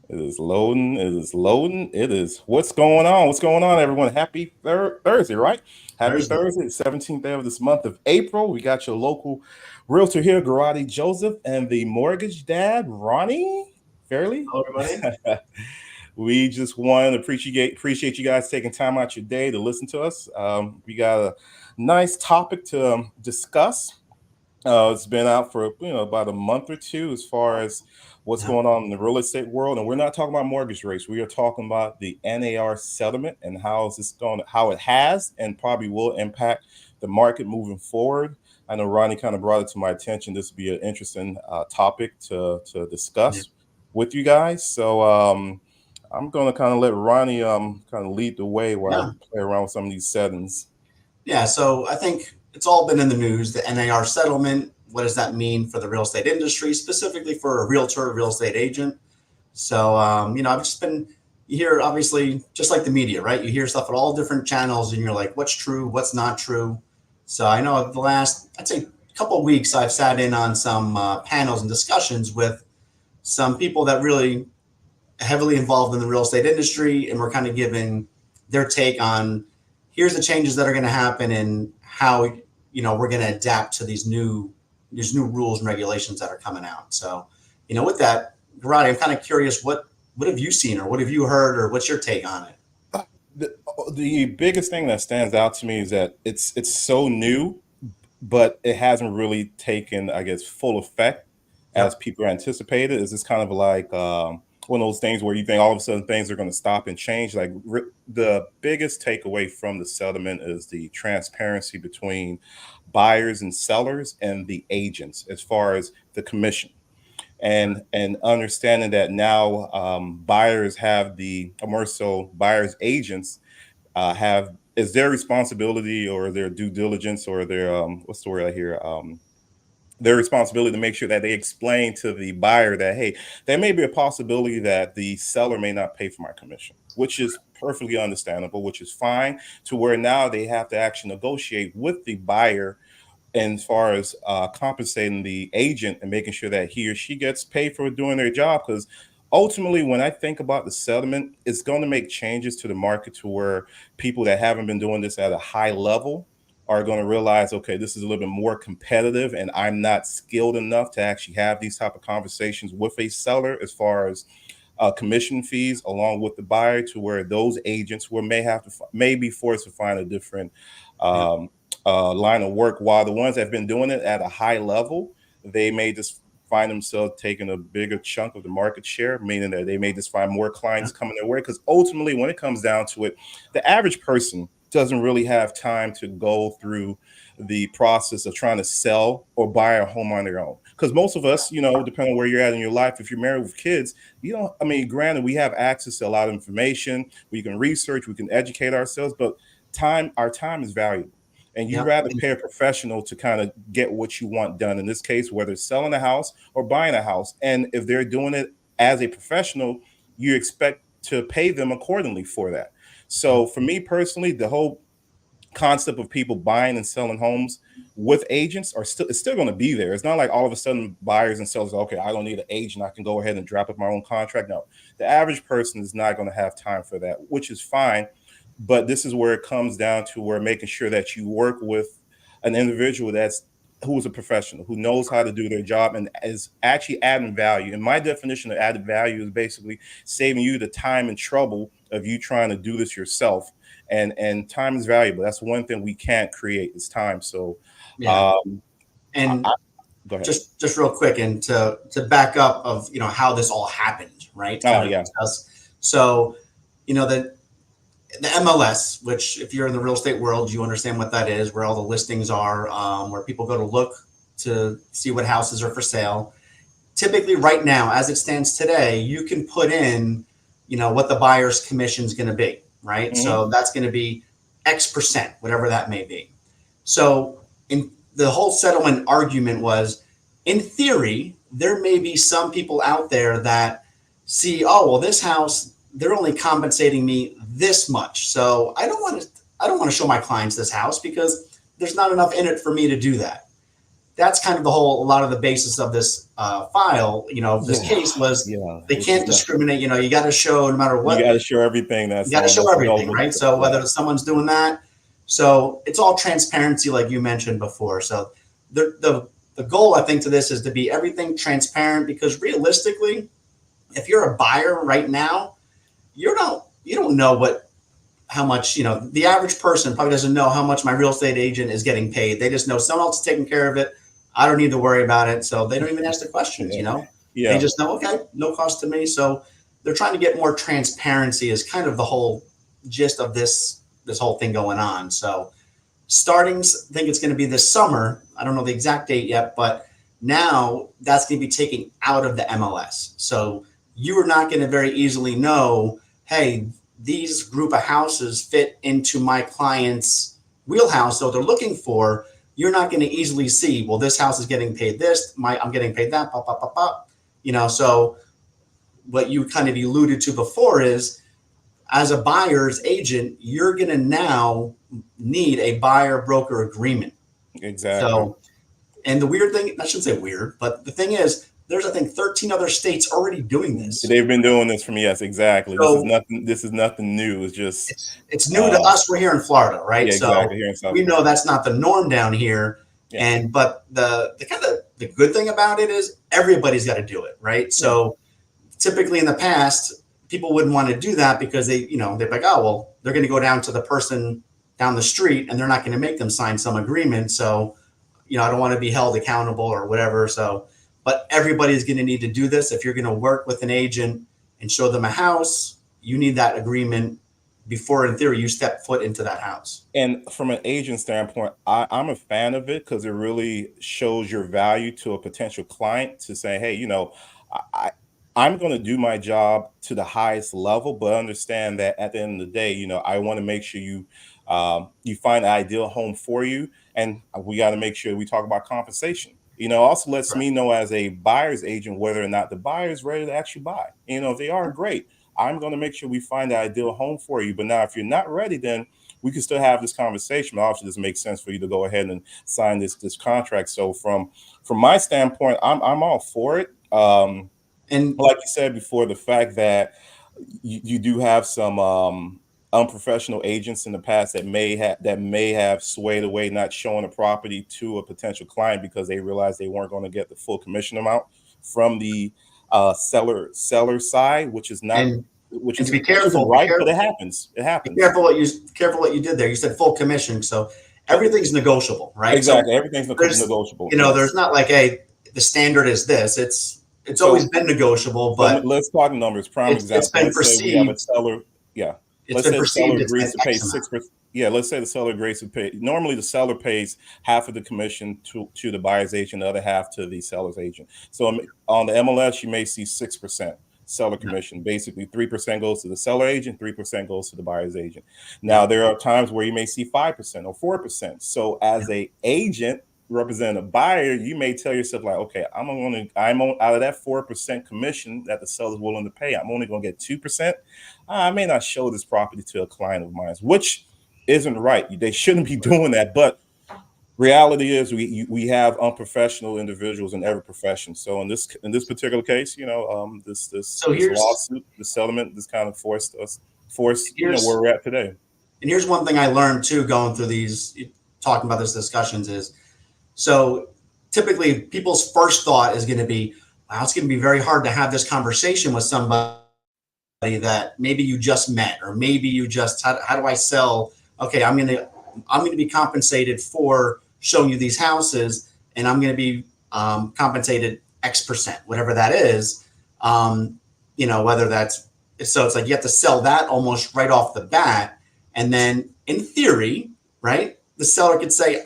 It is loading. It is loading. It is what's going on? What's going on, everyone? Happy Thursday, right? Happy Thursday. Thursday, 17th day of this month of April. We got your local realtor here, Garati Joseph, and the mortgage dad, Ronnie Fairley. Hello, everybody. We just want to appreciate you guys taking time out your day to listen to us. We got a nice topic to discuss. It's been out for about a month or two as far as what's Yeah. going on in the real estate world, and we're not talking about mortgage rates. We are talking about the NAR settlement and how it has and probably will impact the market moving forward. I know Ronnie kind of brought it to my attention. This would be an interesting topic to Yeah. discuss with you guys. So I'm going to kind of let Ronnie kind of lead the way while I Yeah. play around with some of these settings. Yeah. So I think it's all been in the news. The NAR settlement. What does that mean for the real estate industry, specifically for a realtor, real estate agent? So, I've just been, you hear obviously just like the media, right? You hear stuff at all different channels and you're like, what's true? What's not true? So I know the last, I'd say, couple of weeks, I've sat in on some panels and discussions with some people that really heavily involved in the real estate industry, and we're kind of giving their take on here's the changes that are going to happen and how we're going to adapt to these new rules and regulations that are coming out. So, with that, Roddy, I'm kind of curious what have you seen or what have you heard or what's your take on it? Uh, The, the biggest thing that stands out to me is that it's so new, but it hasn't really taken, I guess, full effect as Yep. people anticipated. Is this kind of like one of those things where you think all of a sudden things are going to stop and change? Like the biggest takeaway from the settlement is the transparency between buyers and sellers and the agents as far as the commission and understanding that now buyers have the or more so buyers agents have is their responsibility or their due diligence or their what's the word I hear their responsibility to make sure that they explain to the buyer that hey, there may be a possibility that the seller may not pay for my commission, which is perfectly understandable, which is fine, to where now they have to actually negotiate with the buyer and as far as compensating the agent and making sure that he or she gets paid for doing their job. Because ultimately, when I think about the settlement, it's going to make changes to the market to where people that haven't been doing this at a high level are going to realize, okay, this is a little bit more competitive, and I'm not skilled enough to actually have these type of conversations with a seller as far as commission fees along with the buyer, to where those agents will may be forced to find a different Yep. um, line of work, while the ones that have been doing it at a high level, they may just find themselves taking a bigger chunk of the market share, meaning that they may just find more clients Yep. coming their way. Because ultimately, when it comes down to it, the average person doesn't really have time to go through the process of trying to sell or buy a home on their own. Because most of us, depending on where you're at in your life, if you're married with kids, I mean, granted, we have access to a lot of information. We can research, we can educate ourselves, but our time is valuable, and you Yep. rather pay a professional to kind of get what you want done. In this case, whether it's selling a house or buying a house, and if they're doing it as a professional, you expect to pay them accordingly for that. Yep. So for me personally, the whole concept of people buying and selling homes with agents are still it's still going to be there. It's not like all of a sudden buyers and sellers, okay, I don't need an agent, I can go ahead and drop up my own contract. No, the average person is not going to have time for that, which is fine. But this is where it comes down to where making sure that you work with an individual who is a professional, who knows how to do their job and is actually adding value. And my definition of added value is basically saving you the time and trouble of you trying to do this yourself. And time is valuable. That's one thing we can't create is time. So Yeah. um And go ahead. just real quick, and to back up of how this all happened, right? To Oh kind of yeah. discuss. So, the MLS, which if you're in the real estate world, you understand what that is, where all the listings are, where people go to look to see what houses are for sale. Typically, right now, as it stands today, you can put in, what the buyer's commission is going to be, right? Hmm. So that's going to be X percent, whatever that may be. So, in the whole settlement argument was, in theory, there may be some people out there that see, oh well, this house they're only compensating me this much, so I don't want to show my clients this house because there's not enough in it for me to do that. that's kind of the whole, a lot of the basis of this file, of this Yeah, case was yeah. they Which is can't definitely, discriminate. You got to show no matter you what, got to show everything you got to show that's everything, available. right? So Yeah, whether someone's doing that, so it's all transparency, like you mentioned before. So the goal, I think, to this is to be everything transparent, because realistically, if you're a buyer right now, you don't know what how much, the average person probably doesn't know how much my real estate agent is getting paid. They just know someone else is taking care of it. I don't need to worry about it. So they don't even ask the questions, yeah, they yeah. just know, okay, no cost to me. So they're trying to get more transparency, is kind of the whole gist of this whole thing going on. So starting, I think it's going to be this summer. I don't know the exact date yet, but now that's going to be taken out of the MLS. So you are not going to very easily know, hey, these group of houses fit into my client's wheelhouse. So they're looking for, you're not going to easily see, well, this house is getting paid this, I'm getting paid that, pop, pop, pop, pop. So what you kind of alluded to before is, as a buyer's agent, you're going to now need a buyer broker agreement. Exactly. So, and the weird thing, I shouldn't say weird, but the thing is, there's, I think, 13 other states already doing this. They've been doing this for me. Yes, exactly. This is So nothing. This is nothing new. It's just, it's new to uh, us. We're here in Florida, right? yeah, So exactly. Here in South we know Florida. that's not the norm down here. Yeah, And but the kind of the good thing about it is everybody's got to do it, right? yeah, So typically in the past, people wouldn't want to do that because they're like, oh well, they're going to go down to the person down the street and they're not going to make them sign some agreement. So I don't want to be held accountable or whatever. So, but everybody's going to need to do this. If you're going to work with an agent and show them a house, you need that agreement before, in theory, you step foot into that house. and from an agent standpoint, I'm a fan of it because it really shows your value to a potential client to say, hey, I, I I'm going to do my job to the highest level, but understand that at the end of the day, I want to make sure you find the ideal home for you, and we got to make sure we talk about compensation. Also lets Right. me know as a buyer's agent whether or not the buyer is ready to actually buy. If they are, great. I'm going to make sure we find the ideal home for you. But now, if you're not ready, then we can still have this conversation. But obviously, this makes sense for you to go ahead and sign this contract. So from my standpoint, I'm all for it. And Like you said before, the fact that you do have some unprofessional agents in the past that may have swayed away, not showing a property to a potential client because they realized they weren't going to get the full commission amount from the seller side, which is not and which and to is be which isn't careful, right, but it happens. It be happens. careful what you did there. You said full commission, so everything's negotiable, right? So Exactly. Everything's there's negotiable. there's Yes. not like, hey, the standard is this. It's always So been negotiable, so but let's talk numbers. Prime it's example. been Let's say we have a perceived seller. Yeah. it's Let's been say the seller perceived agrees as to pay X amount. 6%. Yeah. Let's say the seller agrees to pay. Normally, the seller pays half of the commission to the buyer's agent, the other half to the seller's agent. So on the MLS, you may see 6% seller Yeah, commission. Basically, 3% goes to the seller agent, 3% goes to the buyer's agent. yeah, Now, there are times where you may see 5% or 4%. So, as yeah. a agent representing a buyer, you may tell yourself like, okay, I'm on out of that 4% commission that the seller's willing to pay, I'm only going to get 2%. I may not show this property to a client of mine, which isn't right. They shouldn't be doing that. But reality is we have unprofessional individuals in every profession. So in this particular case, this this So this here's lawsuit, the settlement, this kind of forced where here's we're at today. and here's one thing I learned too, going through these, talking about these discussions, is, so typically people's first thought is going to be, wow, it's going to be very hard to have this conversation with somebody that maybe you just met, or maybe you just, how do I sell? Okay, I'm going to be compensated for showing you these houses, and I'm going to be compensated X%, whatever that is. Whether that's, so it's like you have to sell that almost right off the bat, and then in theory, right, the seller could say,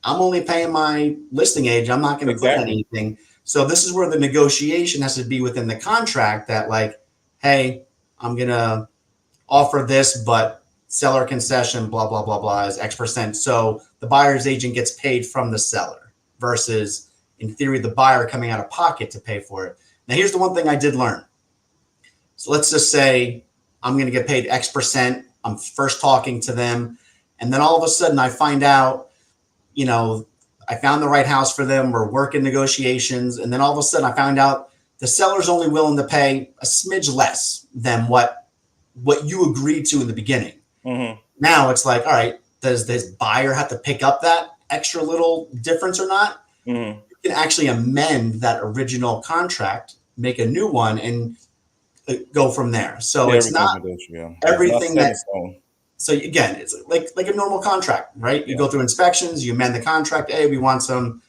I'm only paying my listing agent. I'm not going to put Exactly. anything. So this is where the negotiation has to be within the contract, that like, hey, I'm going to offer this, but seller concession, blah, blah, blah, blah, is X%. So the buyer's agent gets paid from the seller versus, in theory, the buyer coming out of pocket to pay for it. Now, here's the one thing I did learn. So let's just say I'm going to get paid X%. I'm first talking to them. And then all of a sudden I find out, you know, I found the right house for them. We're working negotiations, and then all of a sudden, I found out the seller's only willing to pay a smidge less than what you agreed to in the beginning. Mm-hmm. Now it's like, all right, does this buyer have to pick up that extra little difference or not? Mm-hmm. You can actually amend that original contract, make a new one, and go from there. So Yeah, it's not everything's negotiable. Yeah, it's not everything set in that. stone. So again, it's like a normal contract, right? You Yeah. go through inspections, you amend the contract. Hey, we want some,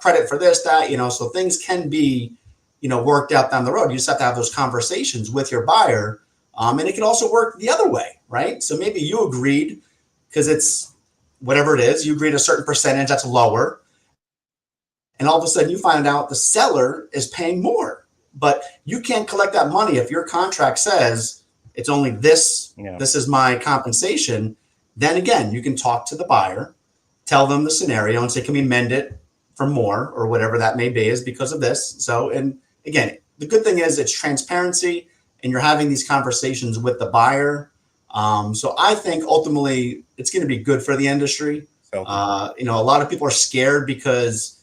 credit for this, that, so things can be, worked out down the road. You just have to have those conversations with your buyer. And it can also work the other way, right? So maybe you agreed because it's whatever it is, you agreed a certain percentage that's lower. And all of a sudden you find out the seller is paying more, but you can't collect that money if your contract says it's only this, Yeah. this is my compensation. Then again, you can talk to the buyer, tell them the scenario and say, can we amend it for more or whatever that may be is because of this. So, and again, the good thing is it's transparency and you're having these conversations with the buyer. So I think ultimately it's going to be good for the industry. Healthy. A lot of people are scared because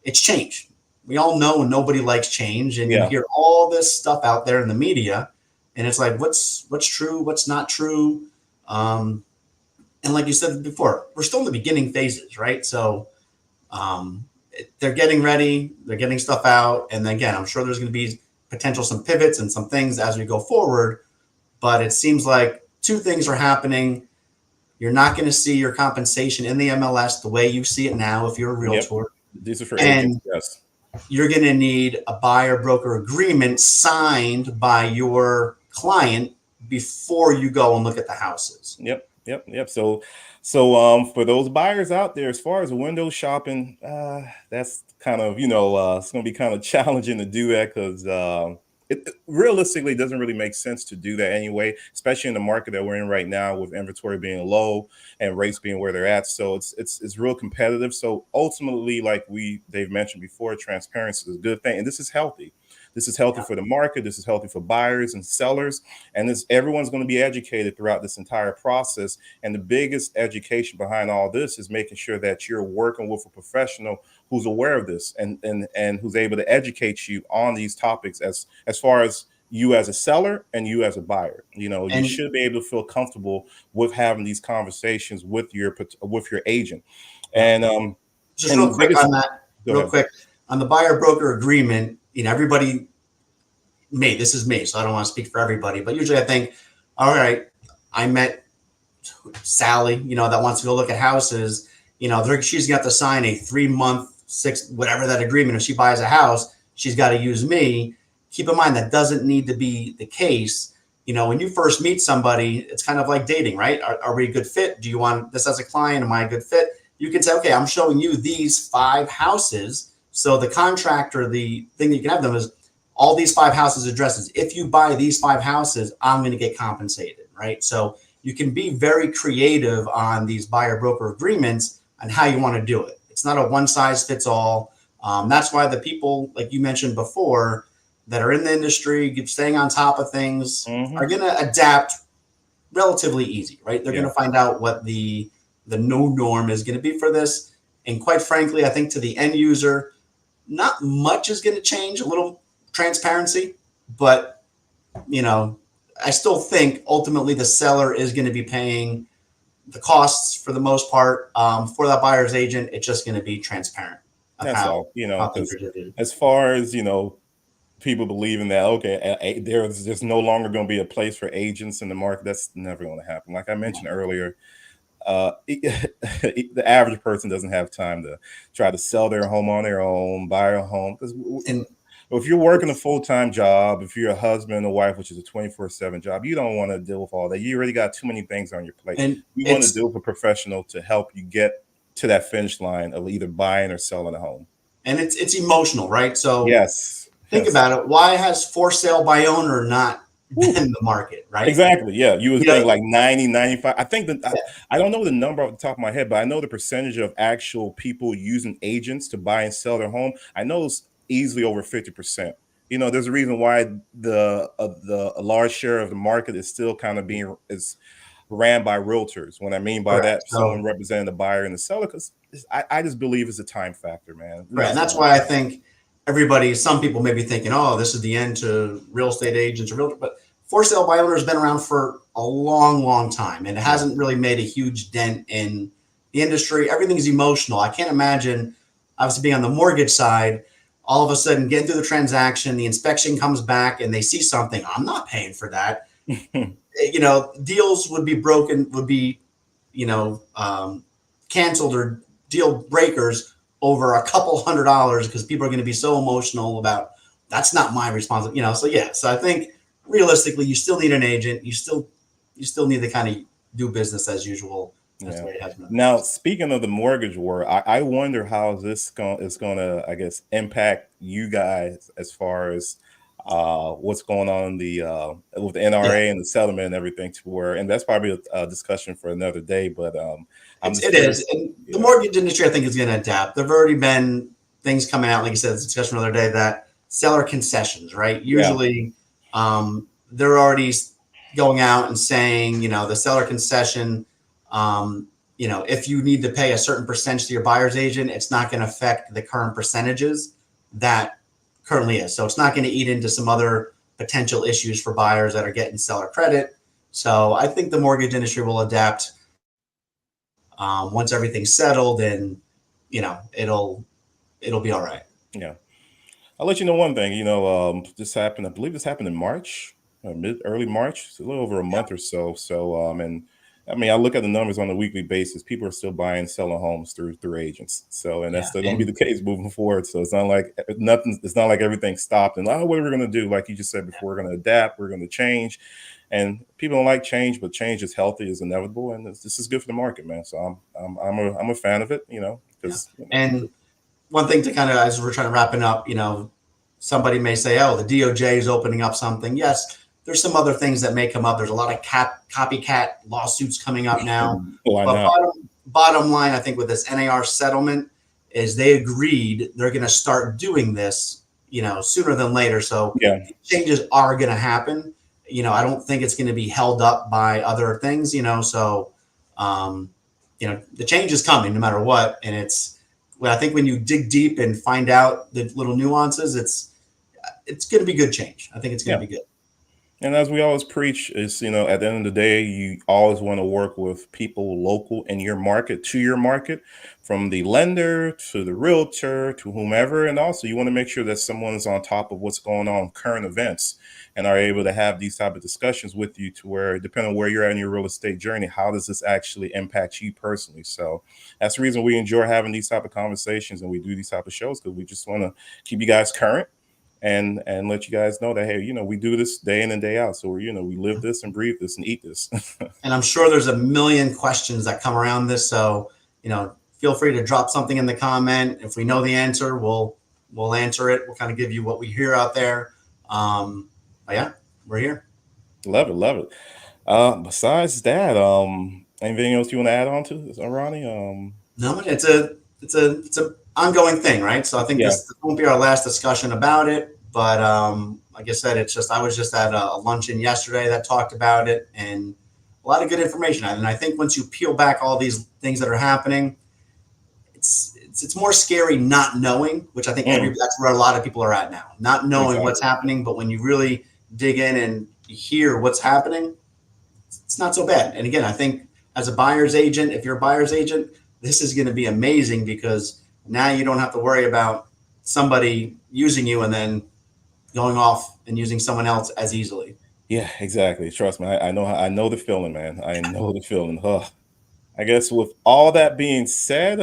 it's change. We all know nobody likes change, and you Yeah. hear all this stuff out there in the media, and it's like, what's true, what's not true, um, and like you said before, we're still in the beginning phases, right? So they're getting ready, they're getting stuff out, and then again, I'm sure there's going to be potential some pivots and some things as we go forward. But it seems like two things are happening. You're not going to see your compensation in the MLS the way you see it now if you're a Yep. realtor. These are for agents. And Yes. you're going to need a buyer broker agreement signed by your client before you go and look at the houses. Yep, yep, yep. So for those buyers out there, as far as window shopping, that's kind of it's going to be kind of challenging to do that because it realistically doesn't really make sense to do that anyway, especially in the market that we're in right now with inventory being low and rates being where they're at. So it's real competitive. So ultimately, like they've mentioned before, transparency is a good thing, and this is healthy. This is healthy Yeah. for the market. This is healthy for buyers and sellers, and this everyone's going to be educated throughout this entire process. And the biggest education behind all this is making sure that you're working with a professional who's aware of this and who's able to educate you on these topics as far as you as a seller and you as a buyer. You And should be able to feel comfortable with having these conversations with your agent. yeah, And just and real the quick biggest on that, go real ahead. quick on the buyer broker agreement, everybody, this is me, so I don't want to speak for everybody, but usually I think, all right, I met Sally, that wants to go look at houses, she's got to sign a 3 month, six, whatever that agreement. If she buys a house, she's got to use me. Keep in mind that doesn't need to be the case. When you first meet somebody, it's kind of like dating, right? Are we a good fit? Do you want this as a client? Am I a good fit? You can say, okay, I'm showing you these 5 houses. So the contract or the thing that you can have them is all these 5 houses addresses. If you buy these 5 houses, I'm going to get compensated, right? So you can be very creative on these buyer broker agreements and how you want to do it. It's not a one size fits all. That's why the people, like you mentioned before, that are in the industry, staying on top of things, Hmm. are going to adapt relatively easy, right? They're going Yeah. to find out what the no norm is going to be for this. And quite frankly, I think to the end user, not much is going to change. A little transparency, but you know, I still think ultimately the seller is going to be paying the costs for the most part. For that buyer's agent, it's just going to be transparent of That's how all. things Because are doing. as far as people believing that okay, there's just no longer going to be a place for agents in the market. That's never going to happen. Like I mentioned earlier, the average person doesn't have time to try to sell their home on their own, buy a home. Because And if you're working a it's full time job, if you're a husband or wife, which is a 24/7 job, you don't want to deal with all that. You already got too many things on your plate. and You want to it's deal with a professional to help you get to that finish line of either buying or selling a home. it's emotional, right? So Yes, think yes. about it. Why has for sale by owner not Woo. been the market, right? Exactly. Yeah. You would You know, think like 90, 95. I think that yeah. I don't know the number off the top of my head, but I know the percentage of actual people using agents to buy and sell their home. I know it's easily over 50%. There's a reason why the a large share of the market is still kind of being is ran by realtors. What I mean by Correct. that, someone So representing the buyer and the seller, because I just believe it's a time factor, man. It's correct, and just a that's time why I factor. think everybody, some people may be thinking, oh, this is the end to real estate agents or real, but for sale by owner has been around for a long, long time, and it Yeah. hasn't really made a huge dent in the industry. Everything's emotional. I can't imagine, obviously, being on the mortgage side, all of a sudden getting through the transaction, the inspection comes back, and they see something. I'm not paying for that. Deals would be broken, would be, you know, um, canceled or deal breakers over a couple $100 because people are going to be so emotional about that's not my responsibility. So yeah. So I think realistically, you still need an agent. You still need to kind of do business as usual. That's the Yeah. way it has been in the Now, past. speaking of the mortgage war, I wonder how this is going to, I guess, impact you guys as far as what's going on in the with the Yeah, NRA and the settlement and everything. To where, and that's probably a discussion for another day. But I'm just it is, curious. and the Yeah. mortgage industry I think is going to adapt. There've already been things coming out, like you said, this discussion the other day that seller concessions, right? Yeah. Usually, they're already going out and saying, the seller concession, if you need to pay a certain percentage to your buyer's agent, it's not going to affect the current percentages that currently is. So it's not going to eat into some other potential issues for buyers that are getting seller credit. So I think the mortgage industry will adapt once everything's settled, and it'll be all right. Yeah. I'll let you know one thing. This happened. I believe this happened in March, early March. It's a little over a Yeah, month or so. And I mean, I look at the numbers on a weekly basis. People are still buying, and selling homes through agents. So, and that's yeah, still going to be and the case moving forward. So it's not like nothing. It's not like everything stopped. And what are we going to do? Like you just said before, we're going to adapt. We're going to change. And people don't like change, but change is healthy, is inevitable, and this is good for the market, man. So I'm a fan of it. yeah. Because And one thing to kind of, as we're trying to wrap it up, somebody may say, "Oh, the DOJ is opening up something." Yes, there's some other things that may come up. There's a lot of copycat lawsuits coming up now. why But not? bottom line, I think with this NAR settlement is they agreed they're going to start doing this, sooner than later. So Yeah, changes are going to happen. I don't think it's going to be held up by other things. So um, the change is coming no matter what, and I think when you dig deep and find out the little nuances, it's going to be good change. I think it's going yeah. to be good. And as we always preach, is at the end of the day, you always want to work with people local in your market, to your market, from the lender to the realtor to whomever, and also you want to make sure that someone is on top of what's going on, current events, and are able to have these type of discussions with you, to where, depending on where you're at in your real estate journey, how does this actually impact you personally? So that's the reason we enjoy having these type of conversations and we do these type of shows, because we just want to keep you guys current and let you guys know that, hey, we do this day in and day out. So we live this and breathe this and eat this. And I'm sure there's a million questions that come around this. So, feel free to drop something in the comment. If we know the answer, we'll answer it. We'll kind of give you what we hear out there. But yeah, we're here. Love it, love it. Besides that, anything else you want to add on to this, Ronnie? No, it's a ongoing thing, right? So I think Yeah, this won't be our last discussion about it. But like I said, I was just at a luncheon yesterday that talked about it, and a lot of good information. And I think once you peel back all these things that are happening, it's more scary not knowing, which I think mm, that's where a lot of people are at now, not knowing what's exactly. happening. But when you really dig in and hear what's happening, it's not so bad. And again, I think as a buyer's agent, if you're a buyer's agent, this is going to be amazing because now you don't have to worry about somebody using you and then going off and using someone else as easily. Yeah, exactly. Trust me, I know the feeling, man. I know the feeling. Huh. I guess with all that being said,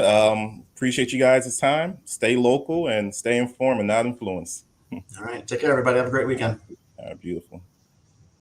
appreciate you guys' time. Stay local and stay informed and not influenced. All right. Take care, everybody. Have a great All weekend. right, beautiful.